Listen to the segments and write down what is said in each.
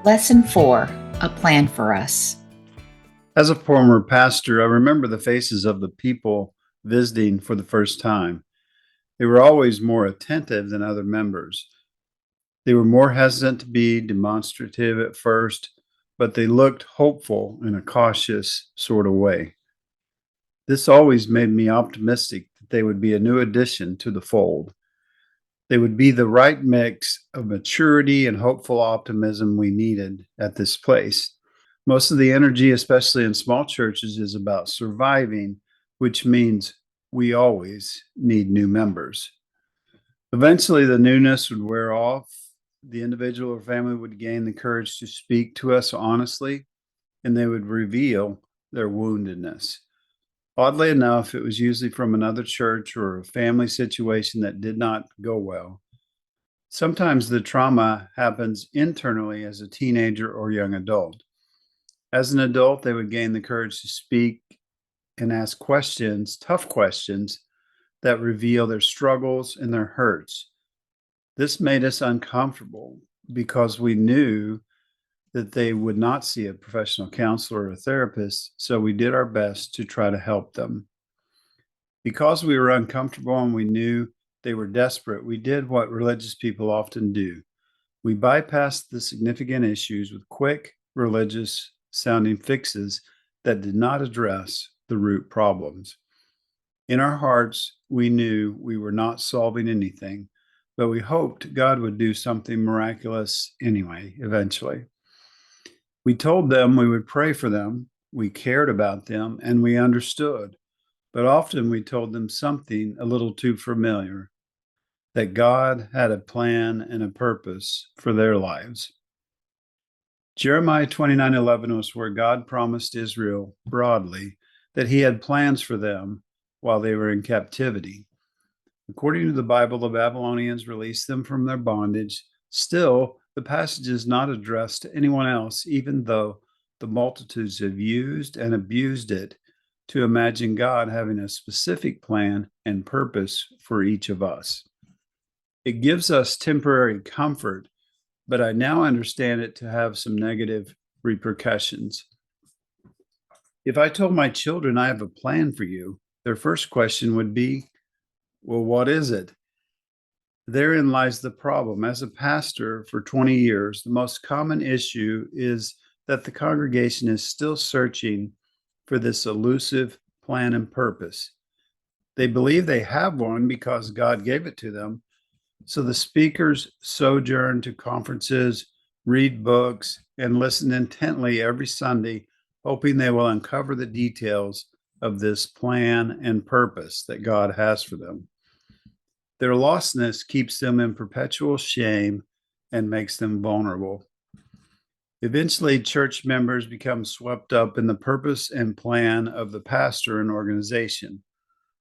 Lesson 4, A Plan for Us. As a former pastor, I remember the faces of the people visiting for the first time. They were always more attentive than other members. They were more hesitant to be demonstrative at first, but they looked hopeful in a cautious sort of way. This always made me optimistic that they would be a new addition to the fold. They would be the right mix of maturity and hopeful optimism we needed at this place. Most of the energy, especially in small churches, is about surviving, which means we always need new members. Eventually, the newness would wear off. The individual or family would gain the courage to speak to us honestly, and they would reveal their woundedness. Oddly enough, it was usually from another church or a family situation that did not go well. Sometimes the trauma happens internally as a teenager or young adult. As an adult, they would gain the courage to speak and ask questions, tough questions, that reveal their struggles and their hurts. This made us uncomfortable because we knew that they would not see a professional counselor or a therapist, so we did our best to try to help them. Because we were uncomfortable and we knew they were desperate, we did what religious people often do. We bypassed the significant issues with quick, religious sounding fixes that did not address the root problems. In our hearts, we knew we were not solving anything, but we hoped God would do something miraculous anyway, eventually. We told them we would pray for them, we cared about them, and we understood. But often we told them something a little too familiar, that God had a plan and a purpose for their lives. Jeremiah 29:11 was where God promised Israel broadly that he had plans for them while they were in captivity. According to the Bible, the Babylonians released them from their bondage. Still, the passage is not addressed to anyone else, even though the multitudes have used and abused it to imagine God having a specific plan and purpose for each of us. It gives us temporary comfort, but I now understand it to have some negative repercussions. If I told my children I have a plan for you, their first question would be, well, what is it? Therein lies the problem. As a pastor for 20 years, the most common issue is that the congregation is still searching for this elusive plan and purpose. They believe they have one because God gave it to them. So the speakers sojourn to conferences, read books, and listen intently every Sunday, hoping they will uncover the details of this plan and purpose that God has for them. Their lostness keeps them in perpetual shame and makes them vulnerable. Eventually, church members become swept up in the purpose and plan of the pastor and organization.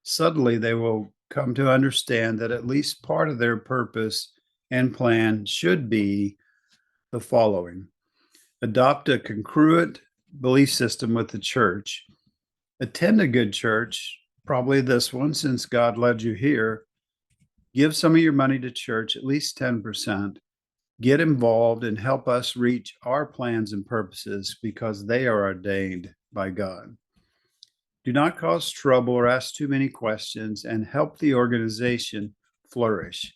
Suddenly, they will come to understand that at least part of their purpose and plan should be the following: adopt a congruent belief system with the church, attend a good church, probably this one since God led you here, give some of your money to church, at least 10%, get involved and help us reach our plans and purposes because they are ordained by God. Do not cause trouble or ask too many questions, and help the organization flourish.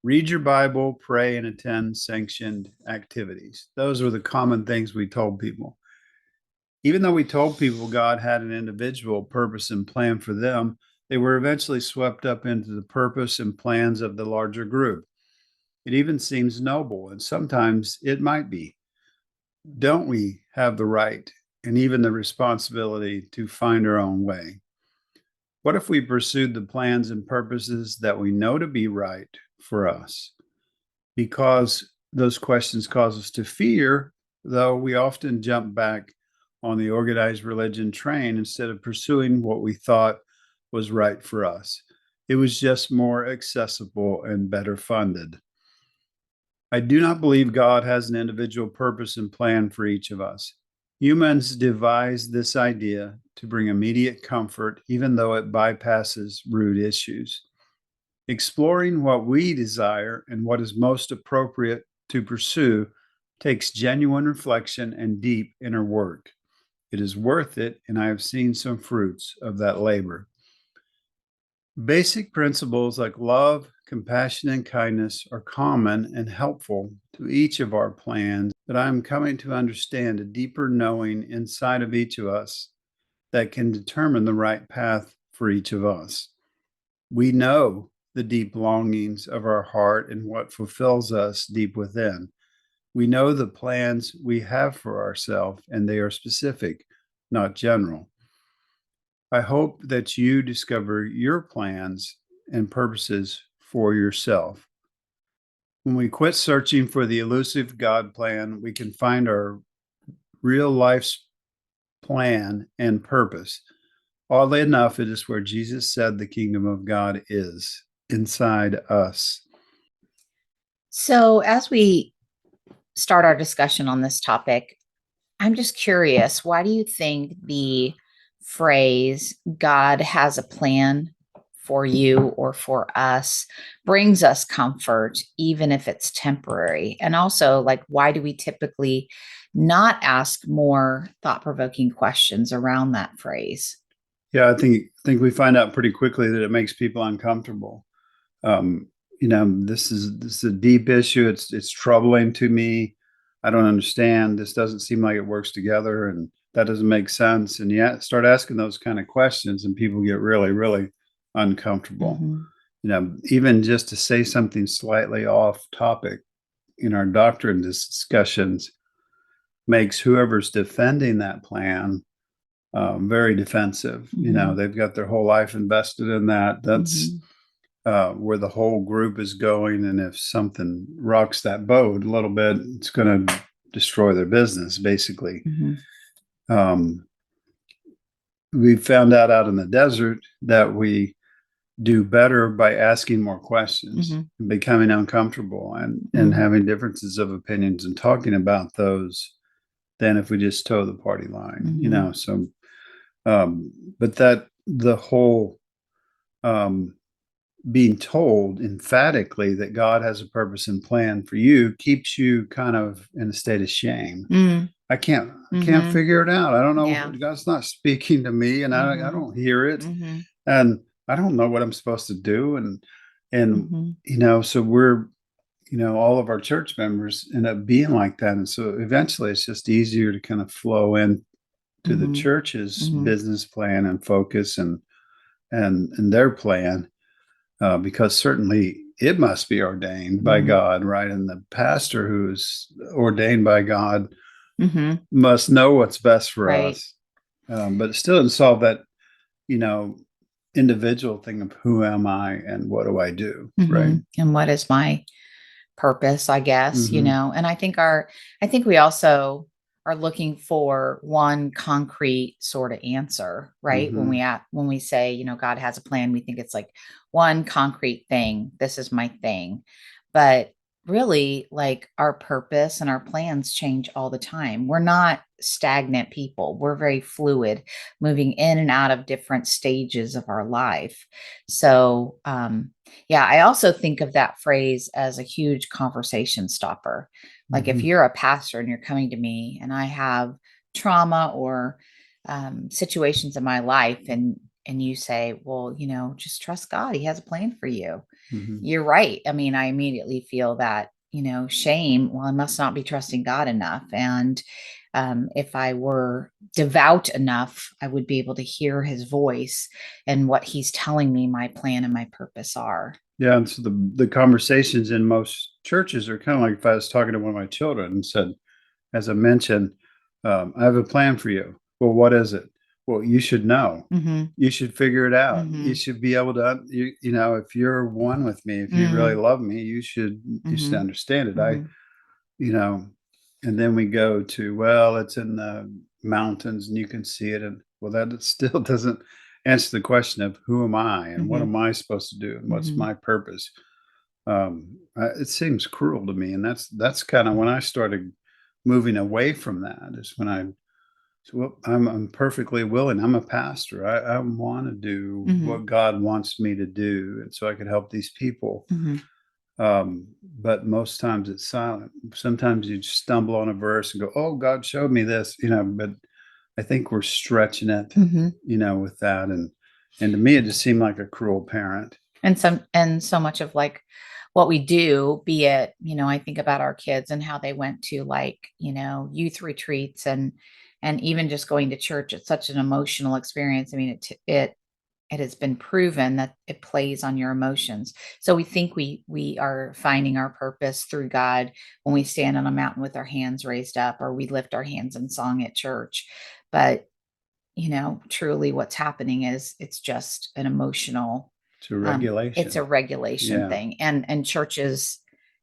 Read your Bible, pray, and attend sanctioned activities. Those were the common things we told people. Even though we told people God had an individual purpose and plan for them, they were eventually swept up into the purpose and plans of the larger group. It even seems noble, and sometimes it might be. Don't we have the right and even the responsibility to find our own way? What if we pursued the plans and purposes that we know to be right for us? Because those questions cause us to fear, though, we often jump back on the organized religion train instead of pursuing what we thought was right for us. It was just more accessible and better funded. I do not believe God has an individual purpose and plan for each of us. Humans devised this idea to bring immediate comfort, even though it bypasses root issues. Exploring what we desire and what is most appropriate to pursue takes genuine reflection and deep inner work. It is worth it, and I have seen some fruits of that labor. Basic principles like love, compassion, and kindness are common and helpful to each of our plans, but I am coming to understand a deeper knowing inside of each of us that can determine the right path for each of us. We know the deep longings of our heart and what fulfills us deep within. We know the plans we have for ourselves, and they are specific, not general. I hope that you discover your plans and purposes for yourself. When we quit searching for the elusive God plan, we can find our real life's plan and purpose. Oddly enough, it is where Jesus said the kingdom of God is inside us. So, as we start our discussion on this topic, I'm just curious, why do you think the phrase God has a plan for you or for us brings us comfort, even if it's temporary? And also, like, why do we typically not ask more thought provoking questions around that phrase? Yeah, I think we find out pretty quickly that it makes people uncomfortable. This is a deep issue. It's troubling to me. I don't understand. This doesn't seem like it works together, and that doesn't make sense. And yet, start asking those kind of questions, and people get really, really uncomfortable. Mhm. Even just to say something slightly off topic in our doctrine discussions makes whoever's defending that plan very defensive. Mhm. They've got their whole life invested in that. That's Mhm. where the whole group is going. And if something rocks that boat a little bit, it's going to destroy their business, basically. Mhm. Um, we found out in the desert that we do better by asking more questions, Mhm. and becoming uncomfortable, and Mhm. having differences of opinions and talking about those than if we just toe the party line, Mhm. So, um, but that the whole um, being told emphatically that God has a purpose and plan for you keeps you kind of in a state of shame. Mm. I can't Mhm. figure it out. I don't know. Yeah. God's not speaking to me, and I Mhm. don't hear it, Mhm. and I don't know what I'm supposed to do. And Mhm. so we're all of our church members end up being like that, and so eventually it's just easier to kind of flow in to the Mhm. church's Mhm. business plan and focus and their plan, because certainly it must be ordained by Mhm. God, right? And the pastor who's ordained by God Mhm. must know what's best for Right. us. But it still doesn't solve that, you know, individual thing of who am I and what do I do, right? Mhm. And what is my purpose, I guess, Mm-hmm. and I think we also are looking for one concrete sort of answer, right? Mm-hmm. When we say, God has a plan, we think it's like one concrete thing. This is my thing. But really, like, our purpose and our plans change all the time. We're not stagnant people. We're very fluid, moving in and out of different stages of our life. So, yeah, I also think of that phrase as a huge conversation stopper. Like, if Mm-hmm. you're a pastor and you're coming to me and I have trauma or situations in my life, and you say, well, just trust God. He has a plan for you. Mm-hmm. You're right. I mean, I immediately feel that, shame. Well, I must not be trusting God enough. And if I were devout enough, I would be able to hear his voice and what he's telling me my plan and my purpose are. Yeah, and so the conversations in most churches are kind of like if I was talking to one of my children and said, as I mentioned, I have a plan for you. Well, what is it? Well, you should know. Mhm. You should figure it out. You Mhm. should be able to, if you're one with me, if you really Mm. love me, you should Mhm. understand it. Mhm. You know, and then we go to, well, it's in the mountains and you can see it. And well, that still doesn't answer the question of who am I and what Mhm. am I supposed to do and what's Mhm. my purpose. It seems cruel to me, and that's kind of when I started moving away from that. Is when I so well, I'm perfectly willing. I'm a pastor. I want to do Mhm. what God wants me to do, and so I can help these people. Mhm. But most times it's silent. Sometimes you just stumble on a verse and go, "Oh, God showed me this," but I think we're stretching it, with that. And to me, it just seemed like a cruel parent. And so much of like what we do, be it, I think about our kids and how they went to like, youth retreats and even just going to church. It's such an emotional experience. I mean, it has been proven that it plays on your emotions. So we think we are finding our purpose through God when we stand on a mountain with our hands raised up, or we lift our hands in song at church. But truly what's happening is it's just an emotional, It's a regulation. it's a regulation thing. And churches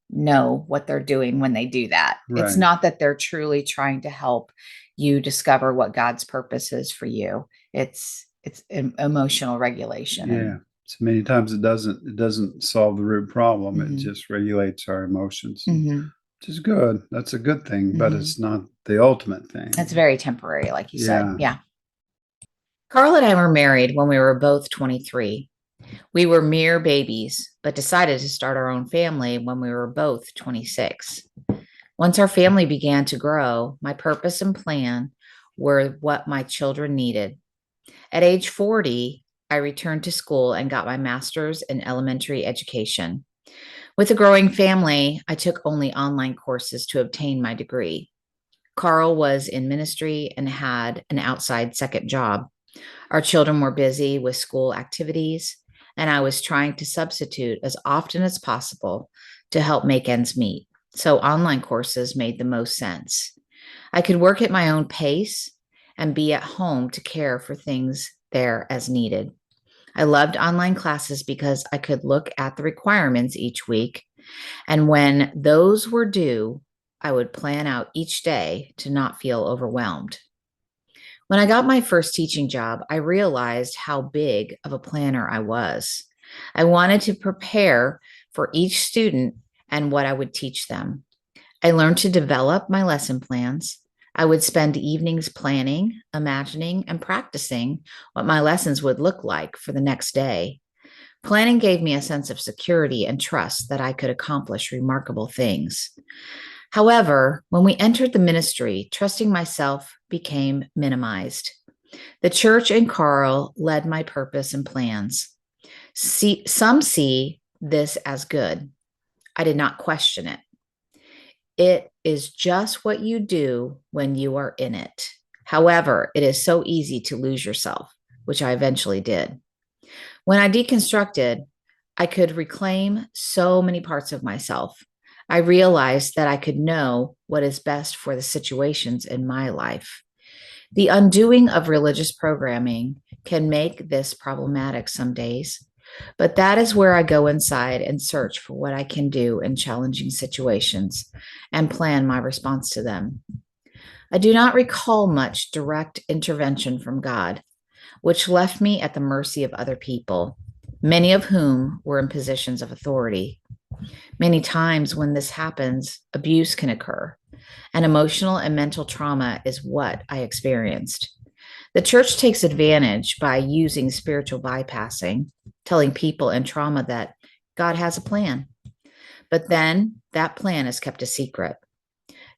know what they're doing when they do that. It's Right. not that they're truly trying to help you discover what God's purpose is for you. It's emotional regulation. Yeah. So many times it doesn't solve the root problem. It Mhm. just regulates our emotions, Mhm. which is good. That's a good thing, but Mhm. it's not the ultimate thing. It's very temporary, like you said. Yeah. Yeah. Carl and I were married when we were both 23. We were mere babies, but decided to start our own family when we were both 26. Once our family began to grow, my purpose and plan were what my children needed. At age 40, I returned to school and got my master's in elementary education. With a growing family, I took only online courses to obtain my degree. Carl was in ministry and had an outside second job. Our children were busy with school activities, and I was trying to substitute as often as possible to help make ends meet. So online courses made the most sense. I could work at my own pace and be at home to care for things there as needed. I loved online classes because I could look at the requirements each week, and when those were due, I would plan out each day to not feel overwhelmed. When I got my first teaching job, I realized how big of a planner I was. I wanted to prepare for each student and what I would teach them. I learned to develop my lesson plans. I would spend evenings planning, imagining, and practicing what my lessons would look like for the next day. Planning gave me a sense of security and trust that I could accomplish remarkable things. However, when we entered the ministry, trusting myself became minimized. The church and Carl led my purpose and plans. Some see this as good. I did not question it. It is just what you do when you are in it. However, it is so easy to lose yourself, which I eventually did. When I deconstructed, I could reclaim so many parts of myself. I realized that I could know what is best for the situations in my life. The undoing of religious programming can make this problematic some days, but that is where I go inside and search for what I can do in challenging situations and plan my response to them. I do not recall much direct intervention from God, which left me at the mercy of other people, many of whom were in positions of authority. Many times when this happens, abuse can occur, and emotional and mental trauma is what I experienced. The church takes advantage by using spiritual bypassing, telling people in trauma that God has a plan, but then that plan is kept a secret.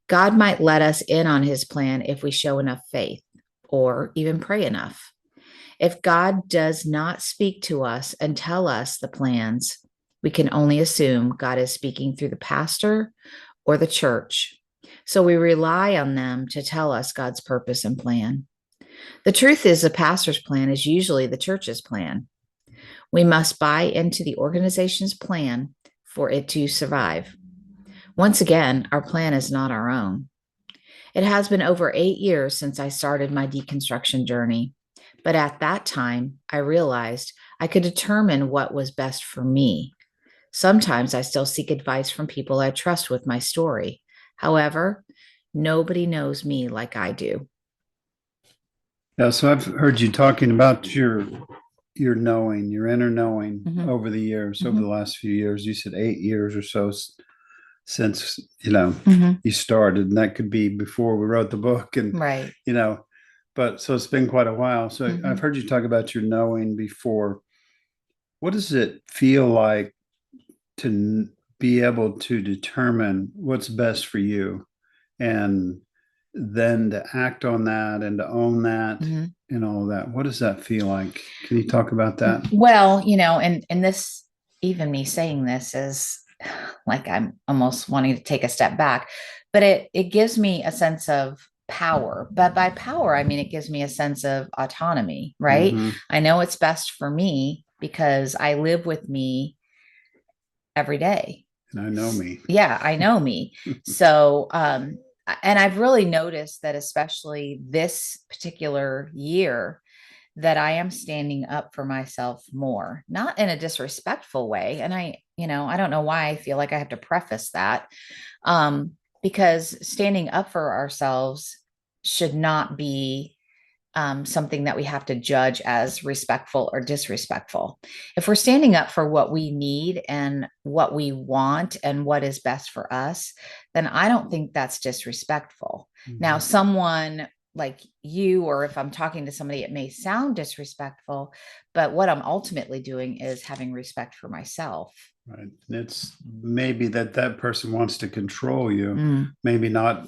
God might let us in on his plan if we show enough faith or even pray enough. If God does not speak to us and tell us the plans, we can only assume God is speaking through the pastor or the church. So we rely on them to tell us God's purpose and plan. The truth is, the pastor's plan is usually the church's plan. We must buy into the organization's plan for it to survive. Once again, our plan is not our own. It has been over 8 years since I started my deconstruction journey, but at that time, I realized I could determine what was best for me. Sometimes I still seek advice from people I trust with my story. However, nobody knows me like I do. Yeah. So I've heard you talking about your knowing, your inner knowing over the years, over the last few years. You said 8 years or so since you started, and that could be before we wrote the book, and Right. but so it's been quite a while. So I've heard you talk about your knowing before. What does it feel like to be able to determine what's best for you and then to act on that and to own that Mhm. and all that. What does that feel like? Can you talk about that? Well, and this, even me saying this is like I'm almost wanting to take a step back, but it gives me a sense of power. But by power, I mean it gives me a sense of autonomy, right? Mm-hmm. I know it's best for me because I live with me every day. And I know me. Yeah, I know me. So, and I've really noticed that, especially this particular year, that I am standing up for myself more, not in a disrespectful way. And I don't know why I feel like I have to preface that, because standing up for ourselves should not be something that we have to judge as respectful or disrespectful. If we're standing up for what we need and what we want and what is best for us, then I don't think that's disrespectful. Now, Mm-hmm. someone like you, or if I'm talking to somebody, it may sound disrespectful, but what I'm ultimately doing is having respect for myself. Right. It's maybe that person wants to control you, Mm, maybe not,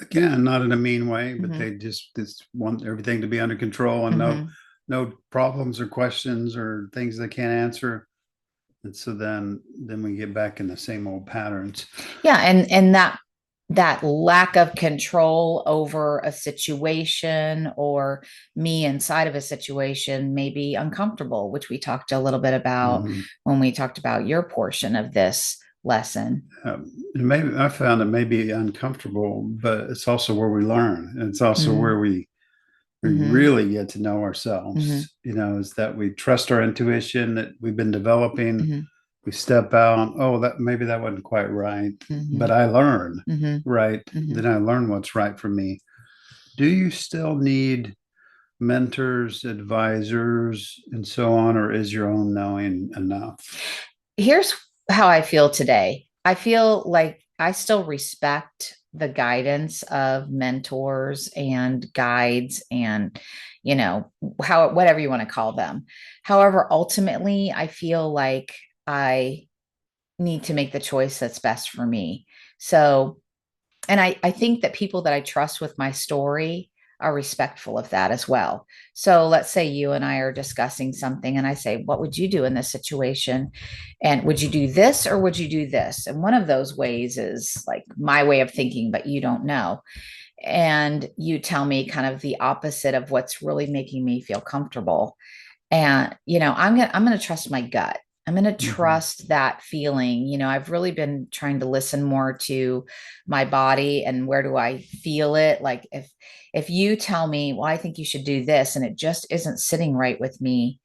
again, not in a mean way, but mhm, they just want everything to be under control and mhm. no problems or questions or things they can't answer. And so then we get back in the same old patterns. Yeah, and that lack of control over a situation or me inside of a situation may be uncomfortable, which we talked a little bit about Mm-hmm. when we talked about your portion of this lesson. Maybe I found it may be uncomfortable, but it's also where we learn. And it's also Mm-hmm. where we Mm-hmm. really get to know ourselves, is that we trust our intuition that we've been developing. Mm-hmm. We step out, oh, that maybe that wasn't quite right, Mm-hmm. but I learn, Mm-hmm. right? Mm-hmm. Then I learn what's right for me. Do you still need mentors, advisors, and so on, or is your own knowing enough? Here's how I feel today. I feel like I still respect the guidance of mentors and guides and, how, whatever you want to call them. However, ultimately, I feel like I need to make the choice that's best for me. So, and I think that people that I trust with my story are respectful of that as well. So let's say you and I are discussing something and I say, what would you do in this situation? And would you do this or would you do this? And one of those ways is like my way of thinking, but you don't know. And you tell me kind of the opposite of what's really making me feel comfortable. And I'm gonna trust my gut. I'm gonna Mm-hmm. trust that feeling. I've really been trying to listen more to my body and where do I feel it. Like if you tell me, well, I think you should do this, and it just isn't sitting right with me,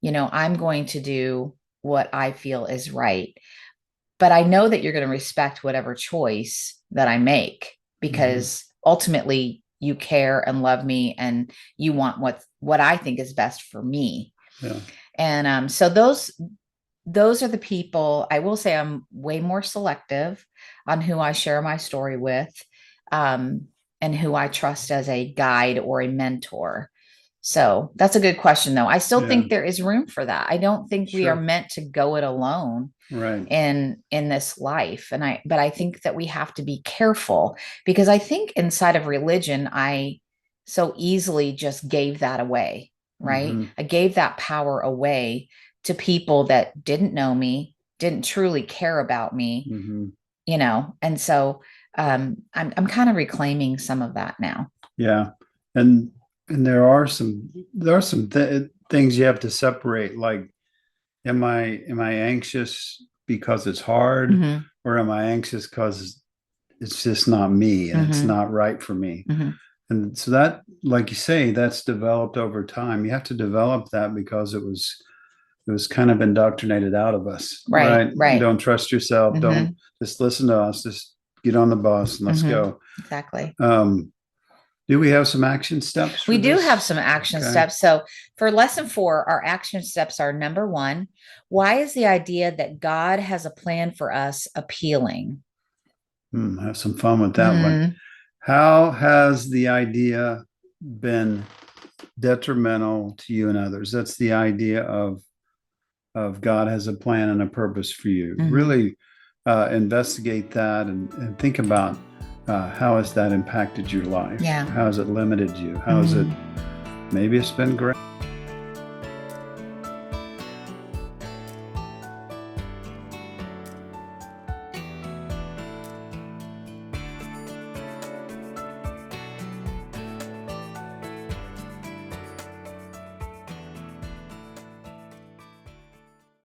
I'm going to do what I feel is right. But I know that you're going to respect whatever choice that I make, Mm-hmm. because ultimately you care and love me and you want what I think is best for me. Yeah. And so those are the people. I will say I'm way more selective on who I share my story with, um, and who I trust as a guide or a mentor. So that's a good question, though. I still Yeah. think there is room for that. I don't think we are Sure. meant to go it alone Right. in this life. But I think that we have to be careful, because I think inside of religion, I so easily just gave that away, right? Mm-hmm. I gave that power away to people that didn't know me, didn't truly care about me, Mm-hmm. and so I'm kind of reclaiming some of that now. Yeah. And and there are some things you have to separate. Like, am I anxious because it's hard, Hmm. or am I anxious because it's just not me and it's Hmm. not right for me? Hmm. And so that, like you say, that's developed over time. You have to develop that because it was kind of indoctrinated out of us, Right, right? right. Don't trust yourself. Hmm. Don't just listen to us. Just get on the bus and let's Hmm. go. Exactly. Um, do we have some action steps We for do have this? some action Okay. steps. So for lesson 4, our action steps are: number 1, why is the idea that God has a plan for us appealing? Have some fun with that one. Mm, How has the idea been detrimental to you and others? That's the idea of God has a plan and a purpose for you. hmm. Really, investigate that and think about how has that impacted your life? Yeah. How has it limited you? How has it, maybe it's been great.